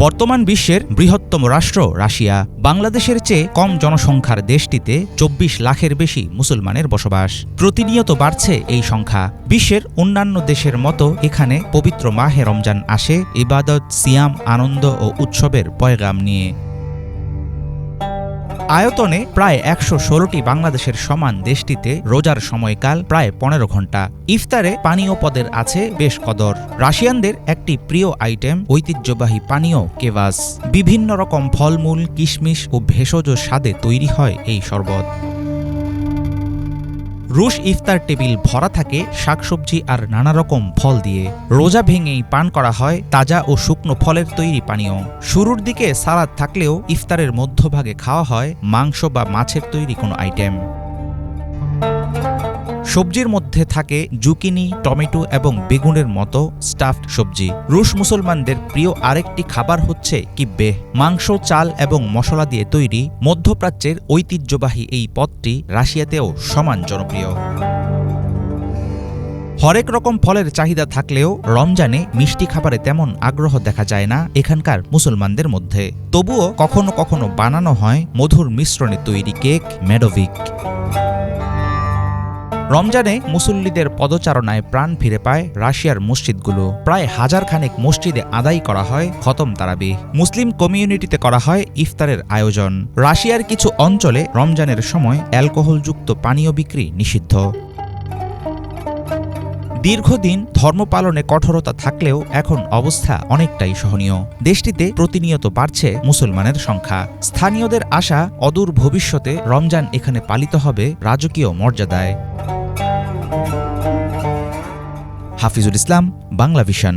বর্তমান বিশ্বের বৃহত্তম রাষ্ট্র রাশিয়া। বাংলাদেশের চেয়ে কম জনসংখ্যার দেশটিতে ২৪ লাখের বেশি মুসলমানের বসবাস। প্রতিনিয়ত বাড়ছে এই সংখ্যা। বিশ্বের অন্যান্য দেশের মতো এখানে পবিত্র মাহে রমজান আসে ইবাদত, সিয়াম, আনন্দ ও উৎসবের পয়গাম নিয়ে। আয়তনে প্রায় ১১৬টি বাংলাদেশের সমান দেশটিতে রোজার সময়কাল প্রায় ১৫ ঘণ্টা। ইফতারে পানীয় পদের আছে বেশ কদর। রাশিয়ানদের একটি প্রিয় আইটেম ঐতিহ্যবাহী পানীয় কেভাস। বিভিন্ন রকম ফলমূল, কিশমিশ ও ভেষজ স্বাদে তৈরি হয় এই শরবত। রুশ ইফতার টেবিল ভরা থাকে শাকসবজি আর নানা রকম ফল দিয়ে। রোজা ভেঙেই পান করা হয় তাজা ও শুকনো ফলের তৈরি পানীয়। শুরুর দিকে সালাদ থাকলেও ইফতারের মধ্যভাগে খাওয়া হয় মাংস বা মাছের তৈরি কোনো আইটেম। সবজির মধ্যে থাকে জুকিনি, টমেটো এবং বেগুনের মতো স্টাফড সবজি। রুশ মুসলমানদের প্রিয় আরেকটি খাবার হচ্ছে কিব্বে। মাংস, চাল এবং মশলা দিয়ে তৈরি মধ্যপ্রাচ্যের ঐতিহ্যবাহী এই পদটি রাশিয়াতেও সমান জনপ্রিয়। হরেক রকম ফলের চাহিদা থাকলেও রমজানে মিষ্টি খাবারে তেমন আগ্রহ দেখা যায় না এখানকার মুসলমানদের মধ্যে। তবুও কখনো কখনো বানানো হয় মধুর মিশ্রণে তৈরি কেক, মেডোভিক। রমজানে মুসল্লিদের পদচারণায় প্রাণ ফিরে পায় রাশিয়ার মসজিদগুলো। প্রায় ১০০০ খানেক মসজিদে আদায় করা হয় খতম তারাবি। মুসলিম কমিউনিটিতে করা হয় ইফতারের আয়োজন। রাশিয়ার কিছু অঞ্চলে রমজানের সময় অ্যালকোহলযুক্ত পানীয় বিক্রি নিষিদ্ধ। দীর্ঘদিন ধর্ম পালনে কঠোরতা থাকলেও এখন অবস্থা অনেকটাই সহনীয়। দেশটিতে প্রতিনিয়ত বাড়ছে মুসলমানের সংখ্যা। স্থানীয়দের আশা অদূর ভবিষ্যতে রমজান এখানে পালিত হবে রাজকীয় মর্যাদায়। হাফিজুল ইসলাম, বাংলা ভিশন।